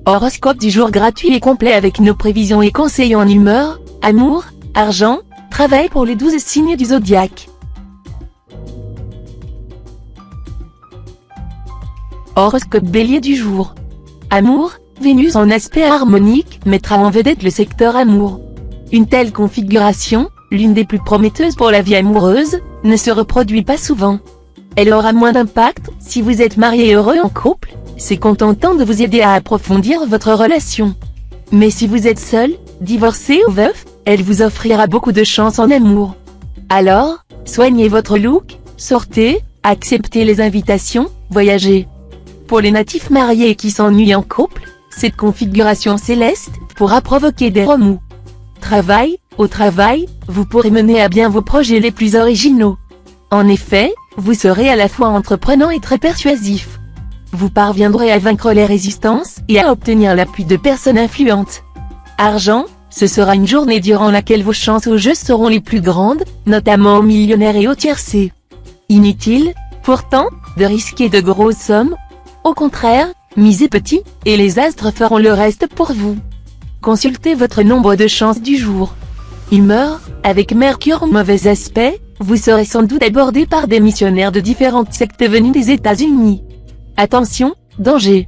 Horoscope du jour gratuit et complet avec nos prévisions et conseils en humeur, amour, argent, travail pour les 12 signes du zodiaque. Horoscope Bélier du jour. Amour, Vénus en aspect harmonique mettra en vedette le secteur amour. Une telle configuration, l'une des plus prometteuses pour la vie amoureuse, ne se reproduit pas souvent. Elle aura moins d'impact si vous êtes marié et heureux en couple, c'est contentant de vous aider à approfondir votre relation. Mais si vous êtes seul, divorcé ou veuf, elle vous offrira beaucoup de chance en amour. Alors, soignez votre look, sortez, acceptez les invitations, voyagez. Pour les natifs mariés qui s'ennuient en couple, cette configuration céleste pourra provoquer des remous. Au travail, vous pourrez mener à bien vos projets les plus originaux. En effet, vous serez à la fois entreprenant et très persuasif. Vous parviendrez à vaincre les résistances et à obtenir l'appui de personnes influentes. Argent, ce sera une journée durant laquelle vos chances au jeu seront les plus grandes, notamment aux millionnaires et aux tiercés. Inutile, pourtant, de risquer de grosses sommes. Au contraire, misez petit, et les astres feront le reste pour vous. Consultez votre nombre de chances du jour. Humeur, avec Mercure en mauvais aspect, vous serez sans doute abordé par des missionnaires de différentes sectes venues des États-Unis. Attention, danger.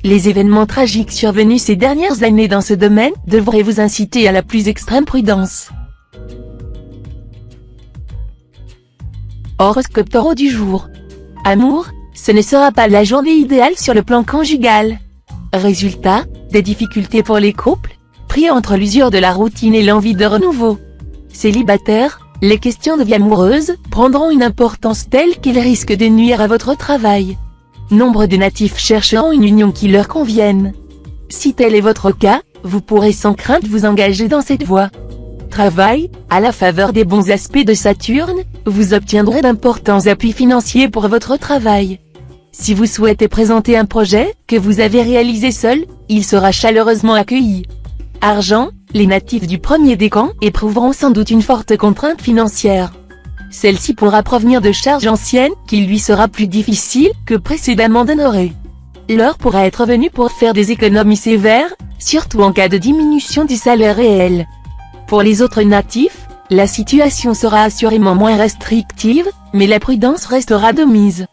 Les événements tragiques survenus ces dernières années dans ce domaine devraient vous inciter à la plus extrême prudence. Horoscope Taureau du jour. Amour, ce ne sera pas la journée idéale sur le plan conjugal. Résultat, des difficultés pour les couples, pris entre l'usure de la routine et l'envie de renouveau. Célibataires, les questions de vie amoureuse prendront une importance telle qu'ils risquent de nuire à votre travail. Nombre de natifs chercheront une union qui leur convienne. Si tel est votre cas, vous pourrez sans crainte vous engager dans cette voie. Travail, à la faveur des bons aspects de Saturne, vous obtiendrez d'importants appuis financiers pour votre travail. Si vous souhaitez présenter un projet que vous avez réalisé seul, il sera chaleureusement accueilli. Argent, les natifs du premier décan éprouveront sans doute une forte contrainte financière. Celle-ci pourra provenir de charges anciennes qu'il lui sera plus difficile que précédemment d'honorer. L'heure pourra être venue pour faire des économies sévères, surtout en cas de diminution du salaire réel. Pour les autres natifs, la situation sera assurément moins restrictive, mais la prudence restera de mise.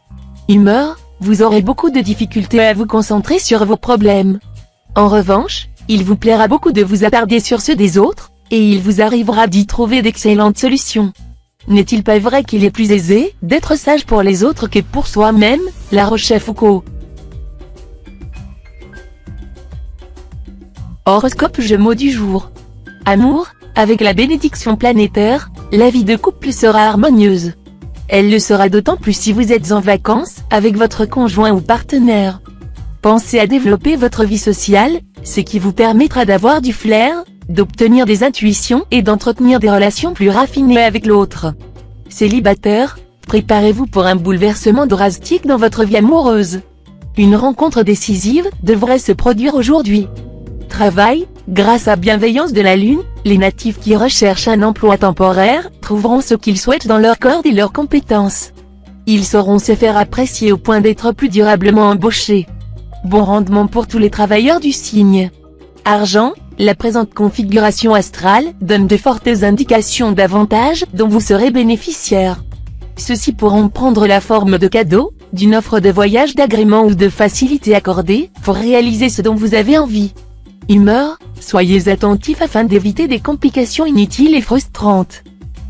Humeur, vous aurez beaucoup de difficultés à vous concentrer sur vos problèmes. En revanche, il vous plaira beaucoup de vous attarder sur ceux des autres, et il vous arrivera d'y trouver d'excellentes solutions. N'est-il pas vrai qu'il est plus aisé d'être sage pour les autres que pour soi-même? La Rochefoucauld. Horoscope Gémeaux du jour. Amour, avec la bénédiction planétaire, la vie de couple sera harmonieuse. Elle le sera d'autant plus si vous êtes en vacances avec votre conjoint ou partenaire. Pensez à développer votre vie sociale, ce qui vous permettra d'avoir du flair, d'obtenir des intuitions et d'entretenir des relations plus raffinées avec l'autre. Célibataire, préparez-vous pour un bouleversement drastique dans votre vie amoureuse. Une rencontre décisive devrait se produire aujourd'hui. Travail, grâce à la bienveillance de la Lune, les natifs qui recherchent un emploi temporaire trouveront ce qu'ils souhaitent dans leur corde et leurs compétences. Ils sauront se faire apprécier au point d'être plus durablement embauchés. Bon rendement pour tous les travailleurs du signe. Argent, la présente configuration astrale donne de fortes indications d'avantages dont vous serez bénéficiaire. Ceux-ci pourront prendre la forme de cadeaux, d'une offre de voyage, d'agrément ou de facilités accordées pour réaliser ce dont vous avez envie. Humeur, soyez attentifs afin d'éviter des complications inutiles et frustrantes.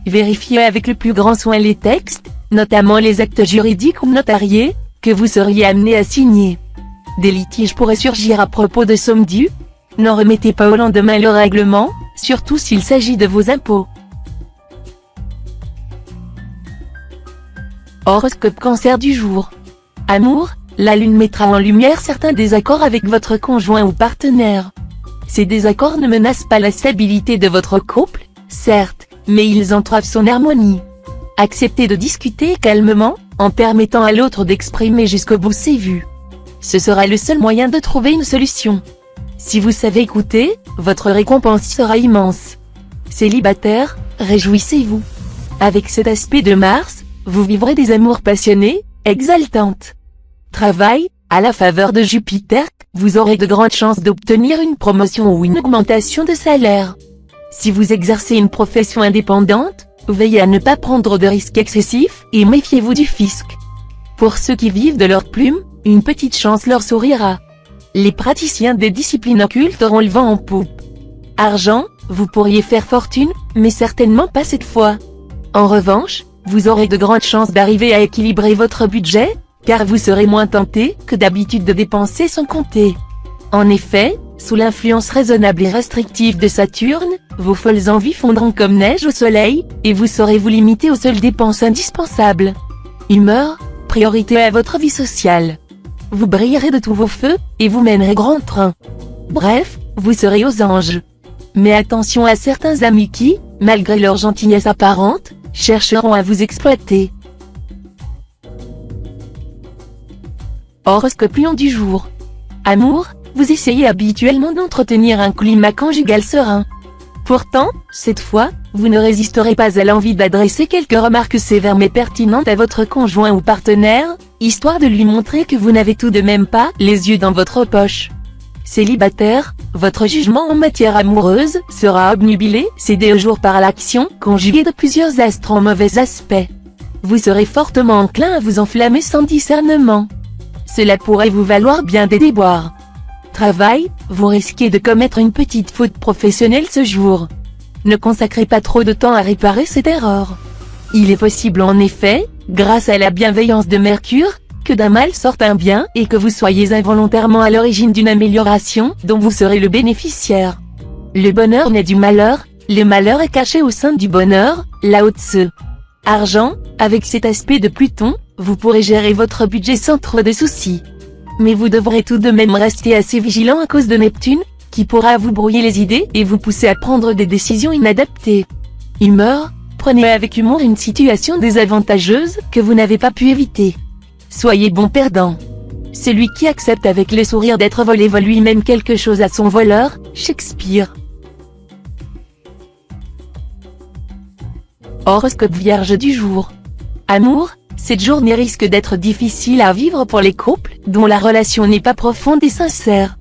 Vérifiez avec le plus grand soin les textes, notamment les actes juridiques ou notariés, que vous seriez amené à signer. Des litiges pourraient surgir à propos de sommes dues. N'en remettez pas au lendemain le règlement, surtout s'il s'agit de vos impôts. Horoscope Cancer du jour. Amour, la Lune mettra en lumière certains désaccords avec votre conjoint ou partenaire. Ces désaccords ne menacent pas la stabilité de votre couple, certes, mais ils entravent son harmonie. Acceptez de discuter calmement, en permettant à l'autre d'exprimer jusqu'au bout ses vues. Ce sera le seul moyen de trouver une solution. Si vous savez écouter, votre récompense sera immense. Célibataire, réjouissez-vous. Avec cet aspect de Mars, vous vivrez des amours passionnés, exaltantes. Travail, à la faveur de Jupiter, vous aurez de grandes chances d'obtenir une promotion ou une augmentation de salaire. Si vous exercez une profession indépendante, veillez à ne pas prendre de risques excessifs et méfiez-vous du fisc. Pour ceux qui vivent de leur plume, une petite chance leur sourira. Les praticiens des disciplines occultes auront le vent en poupe. Argent, vous pourriez faire fortune, mais certainement pas cette fois. En revanche, vous aurez de grandes chances d'arriver à équilibrer votre budget, car vous serez moins tenté que d'habitude de dépenser sans compter. En effet, sous l'influence raisonnable et restrictive de Saturne, vos folles envies fondront comme neige au soleil, et vous saurez vous limiter aux seules dépenses indispensables. Humeur, priorité à votre vie sociale. Vous brillerez de tous vos feux, et vous mènerez grand train. Bref, vous serez aux anges. Mais attention à certains amis qui, malgré leur gentillesse apparente, chercheront à vous exploiter. Horoscope Lion du jour. Amour, vous essayez habituellement d'entretenir un climat conjugal serein. Pourtant, cette fois, vous ne résisterez pas à l'envie d'adresser quelques remarques sévères mais pertinentes à votre conjoint ou partenaire, histoire de lui montrer que vous n'avez tout de même pas les yeux dans votre poche. Célibataire, votre jugement en matière amoureuse sera obnubilé ces 2 jours par l'action conjuguée de plusieurs astres en mauvais aspect. Vous serez fortement enclin à vous enflammer sans discernement. Cela pourrait vous valoir bien des déboires. Travail, vous risquez de commettre une petite faute professionnelle ce jour. Ne consacrez pas trop de temps à réparer cette erreur. Il est possible en effet, grâce à la bienveillance de Mercure, que d'un mal sorte un bien et que vous soyez involontairement à l'origine d'une amélioration dont vous serez le bénéficiaire. Le bonheur naît du malheur, le malheur est caché au sein du bonheur, Lao Tse. Argent, avec cet aspect de Pluton, vous pourrez gérer votre budget sans trop de soucis. Mais vous devrez tout de même rester assez vigilant à cause de Neptune, qui pourra vous brouiller les idées et vous pousser à prendre des décisions inadaptées. Humeur, prenez avec humour une situation désavantageuse que vous n'avez pas pu éviter. Soyez bon perdant. Celui qui accepte avec le sourire d'être volé vole lui-même quelque chose à son voleur, Shakespeare. Horoscope Vierge du jour. Amour, cette journée risque d'être difficile à vivre pour les couples dont la relation n'est pas profonde et sincère.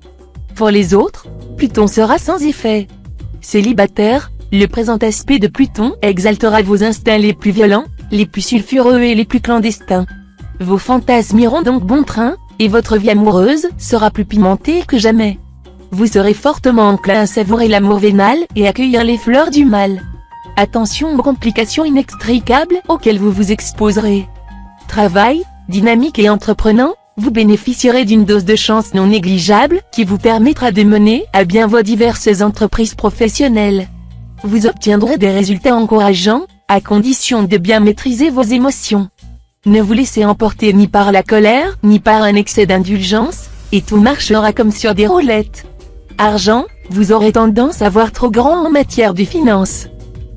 Pour les autres, Pluton sera sans effet. Célibataire, le présent aspect de Pluton exaltera vos instincts les plus violents, les plus sulfureux et les plus clandestins. Vos fantasmes iront donc bon train, et votre vie amoureuse sera plus pimentée que jamais. Vous serez fortement enclin à savourer l'amour vénal et accueillir les fleurs du mal. Attention aux complications inextricables auxquelles vous vous exposerez. Travail, dynamique et entreprenant, vous bénéficierez d'une dose de chance non négligeable qui vous permettra de mener à bien vos diverses entreprises professionnelles. Vous obtiendrez des résultats encourageants, à condition de bien maîtriser vos émotions. Ne vous laissez emporter ni par la colère, ni par un excès d'indulgence, et tout marchera comme sur des roulettes. Argent, vous aurez tendance à voir trop grand en matière de finances.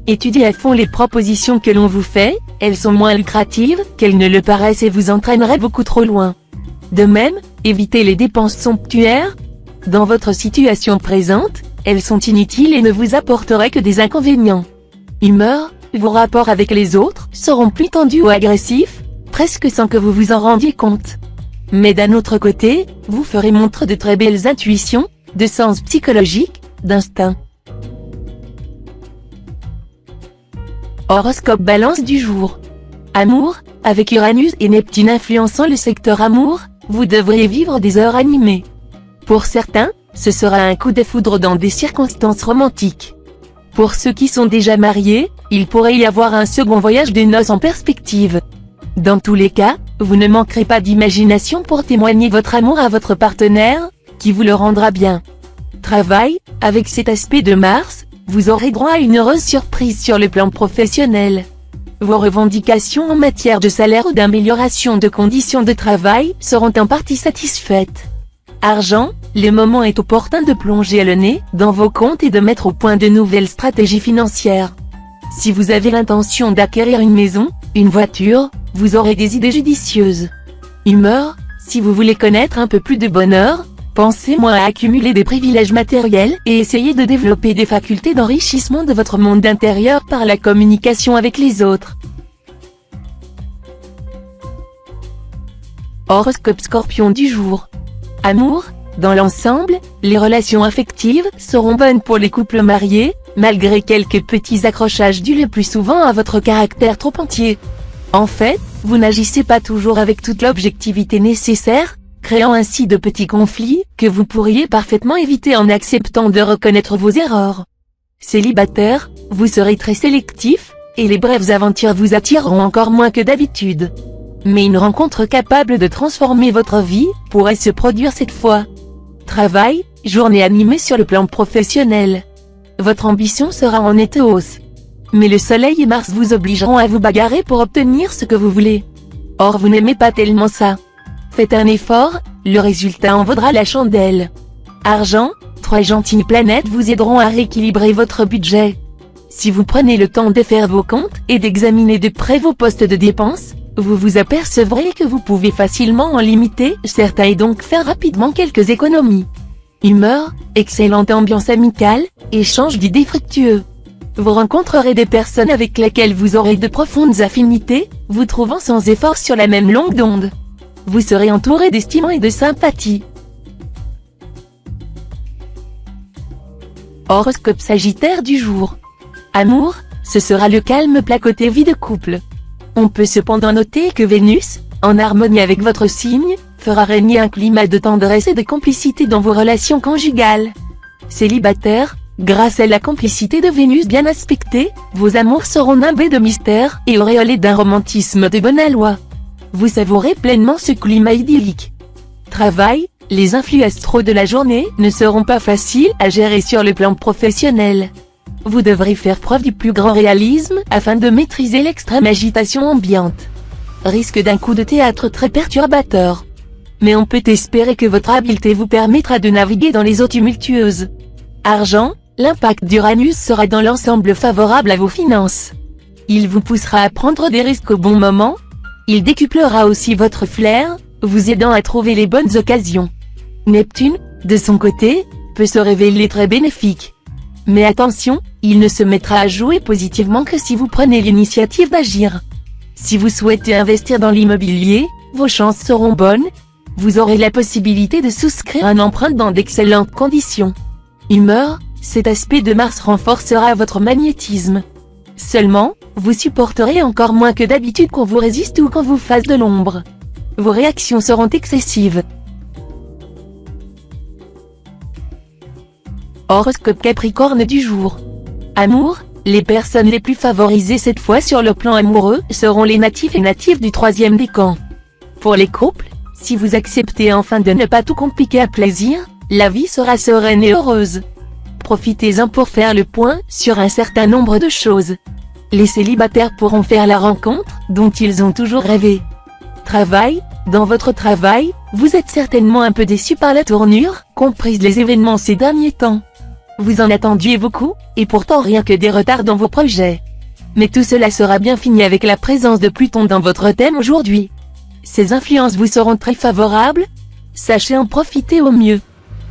Étudiez à fond les propositions que l'on vous fait, elles sont moins lucratives qu'elles ne le paraissent et vous entraîneraient beaucoup trop loin. De même, évitez les dépenses somptuaires. Dans votre situation présente, elles sont inutiles et ne vous apporteraient que des inconvénients. Humeur, vos rapports avec les autres seront plus tendus ou agressifs, presque sans que vous vous en rendiez compte. Mais d'un autre côté, vous ferez montre de très belles intuitions, de sens psychologique, d'instinct. Horoscope Balance du jour. Amour, avec Uranus et Neptune influençant le secteur amour, vous devriez vivre des heures animées. Pour certains, ce sera un coup de foudre dans des circonstances romantiques. Pour ceux qui sont déjà mariés, il pourrait y avoir un second voyage de noces en perspective. Dans tous les cas, vous ne manquerez pas d'imagination pour témoigner votre amour à votre partenaire, qui vous le rendra bien. Travail, avec cet aspect de Mars, vous aurez droit à une heureuse surprise sur le plan professionnel. Vos revendications en matière de salaire ou d'amélioration de conditions de travail seront en partie satisfaites. Argent, le moment est opportun de plonger le nez dans vos comptes et de mettre au point de nouvelles stratégies financières. Si vous avez l'intention d'acquérir une maison, une voiture, vous aurez des idées judicieuses. Humeur, si vous voulez connaître un peu plus de bonheur, pensez moins à accumuler des privilèges matériels et essayez de développer des facultés d'enrichissement de votre monde intérieur par la communication avec les autres. Horoscope Scorpion du jour. Amour, Dans l'ensemble, les relations affectives seront bonnes pour les couples mariés, malgré quelques petits accrochages dus le plus souvent à votre caractère trop entier. En fait, vous n'agissez pas toujours avec toute l'objectivité nécessaire, créant ainsi de petits conflits, que vous pourriez parfaitement éviter en acceptant de reconnaître vos erreurs. Célibataire, vous serez très sélectif, et les brèves aventures vous attireront encore moins que d'habitude. Mais une rencontre capable de transformer votre vie pourrait se produire cette fois. Travail, journée animée sur le plan professionnel. Votre ambition sera en nette hausse. Mais le soleil et Mars vous obligeront à vous bagarrer pour obtenir ce que vous voulez. Or vous n'aimez pas tellement ça. Faites un effort, le résultat en vaudra la chandelle. Argent, 3 gentilles planètes vous aideront à rééquilibrer votre budget. Si vous prenez le temps de faire vos comptes et d'examiner de près vos postes de dépenses, vous vous apercevrez que vous pouvez facilement en limiter certains et donc faire rapidement quelques économies. Humeur, excellente ambiance amicale, échange d'idées fructueux. Vous rencontrerez des personnes avec lesquelles vous aurez de profondes affinités, vous trouvant sans effort sur la même longue d'onde. Vous serez entouré d'estime et de sympathie. Horoscope Sagittaire du jour. Amour, ce sera le calme plat côté vie de couple. On peut cependant noter que Vénus, en harmonie avec votre signe, fera régner un climat de tendresse et de complicité dans vos relations conjugales. Célibataire, grâce à la complicité de Vénus bien aspectée, vos amours seront nimbés de mystère et auréolés d'un romantisme de bon aloi. Vous savourez pleinement ce climat idyllique. Travail, les influx astraux de la journée ne seront pas faciles à gérer sur le plan professionnel. Vous devrez faire preuve du plus grand réalisme afin de maîtriser l'extrême agitation ambiante. Risque d'un coup de théâtre très perturbateur. Mais on peut espérer que votre habileté vous permettra de naviguer dans les eaux tumultueuses. Argent, l'impact d'Uranus sera dans l'ensemble favorable à vos finances. Il vous poussera à prendre des risques au bon moment. Il décuplera aussi votre flair, vous aidant à trouver les bonnes occasions. Neptune, de son côté, peut se révéler très bénéfique. Mais attention, il ne se mettra à jouer positivement que si vous prenez l'initiative d'agir. Si vous souhaitez investir dans l'immobilier, vos chances seront bonnes. Vous aurez la possibilité de souscrire un emprunt dans d'excellentes conditions. Humeur, cet aspect de Mars renforcera votre magnétisme. Seulement, vous supporterez encore moins que d'habitude qu'on vous résiste ou qu'on vous fasse de l'ombre. Vos réactions seront excessives. Horoscope Capricorne du jour. Amour, les personnes les plus favorisées cette fois sur le plan amoureux seront les natifs et natives du 3e décan. Pour les couples, si vous acceptez enfin de ne pas tout compliquer à plaisir, la vie sera sereine et heureuse. Profitez-en pour faire le point sur un certain nombre de choses. Les célibataires pourront faire la rencontre dont ils ont toujours rêvé. Travail, dans votre travail, vous êtes certainement un peu déçu par la tournure qu'ont prise les événements ces derniers temps. Vous en attendiez beaucoup, et pourtant rien que des retards dans vos projets. Mais tout cela sera bien fini avec la présence de Pluton dans votre thème aujourd'hui. Ces influences vous seront très favorables. Sachez en profiter au mieux.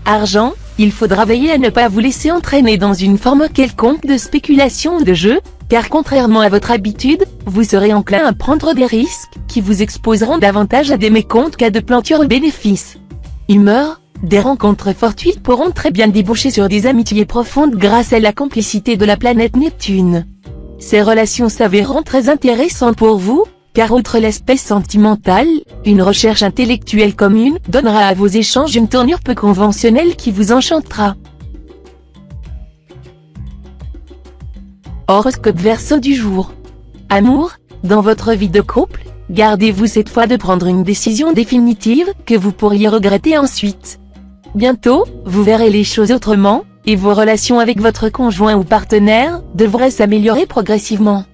Argent, il faudra veiller à ne pas vous laisser entraîner dans une forme quelconque de spéculation ou de jeu, car contrairement à votre habitude, vous serez enclin à prendre des risques qui vous exposeront davantage à des mécomptes qu'à de plantureux bénéfices. Humeur, des rencontres fortuites pourront très bien déboucher sur des amitiés profondes grâce à la complicité de la planète Neptune. Ces relations s'avéreront très intéressantes pour vous, car outre l'aspect sentimental, une recherche intellectuelle commune donnera à vos échanges une tournure peu conventionnelle qui vous enchantera. Horoscope Verseau du jour. Amour, dans votre vie de couple, gardez-vous cette fois de prendre une décision définitive que vous pourriez regretter ensuite. Bientôt, vous verrez les choses autrement, et vos relations avec votre conjoint ou partenaire devraient s'améliorer progressivement.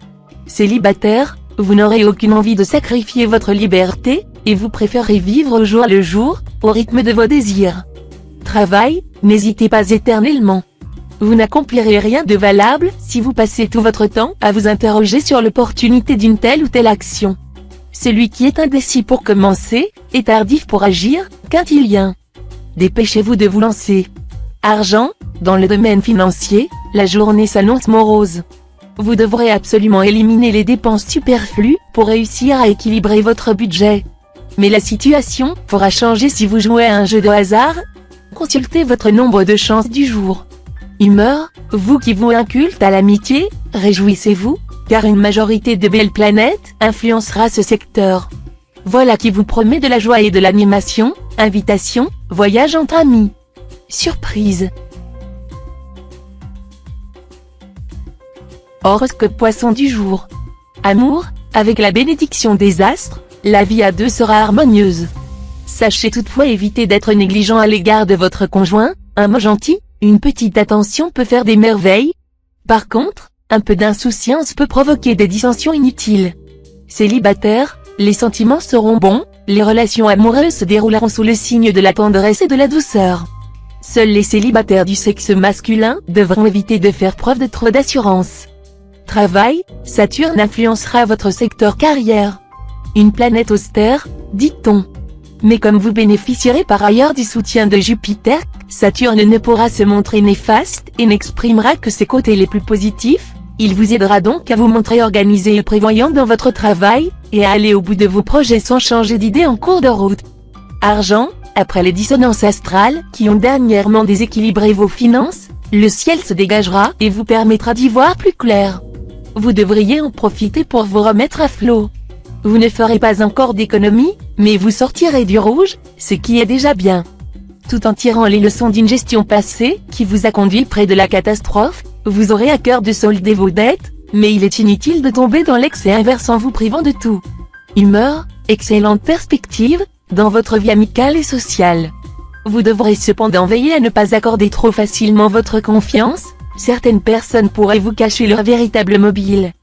Célibataire, vous n'aurez aucune envie de sacrifier votre liberté, et vous préférez vivre au jour le jour, au rythme de vos désirs. Travail, n'hésitez pas éternellement. Vous n'accomplirez rien de valable si vous passez tout votre temps à vous interroger sur l'opportunité d'une telle ou telle action. Celui qui est indécis pour commencer, est tardif pour agir, quintilien. Dépêchez-vous de vous lancer. Argent, dans le domaine financier, la journée s'annonce morose. Vous devrez absolument éliminer les dépenses superflues pour réussir à équilibrer votre budget. Mais la situation pourra changer si vous jouez à un jeu de hasard. consultez votre nombre de chances du jour. Humeur, vous qui vouez un culte à l'amitié, réjouissez-vous, car une majorité de belles planètes influencera ce secteur. Voilà qui vous promet de la joie et de l'animation, invitation, voyage entre amis. Surprise. Horoscope Poisson du jour. Amour, avec la bénédiction des astres, la vie à deux sera harmonieuse. Sachez toutefois éviter d'être négligent à l'égard de votre conjoint, un mot gentil, une petite attention peut faire des merveilles. Par contre, un peu d'insouciance peut provoquer des dissensions inutiles. Célibataire, les sentiments seront bons, les relations amoureuses se dérouleront sous le signe de la tendresse et de la douceur. Seuls les célibataires du sexe masculin devront éviter de faire preuve de trop d'assurance. Travail, Saturne influencera votre secteur carrière. Une planète austère, dit-on. Mais comme vous bénéficierez par ailleurs du soutien de Jupiter, Saturne ne pourra se montrer néfaste et n'exprimera que ses côtés les plus positifs. Il vous aidera donc à vous montrer organisé et prévoyant dans votre travail, et à aller au bout de vos projets sans changer d'idée en cours de route. Argent, après les dissonances astrales qui ont dernièrement déséquilibré vos finances, le ciel se dégagera et vous permettra d'y voir plus clair. Vous devriez en profiter pour vous remettre à flot. Vous ne ferez pas encore d'économie, mais vous sortirez du rouge, ce qui est déjà bien. Tout en tirant les leçons d'une gestion passée, qui vous a conduit près de la catastrophe, vous aurez à cœur de solder vos dettes, mais il est inutile de tomber dans l'excès inverse en vous privant de tout. Humeur, excellente perspective, dans votre vie amicale et sociale. Vous devrez cependant veiller à ne pas accorder trop facilement votre confiance, certaines personnes pourraient vous cacher leur véritable mobile.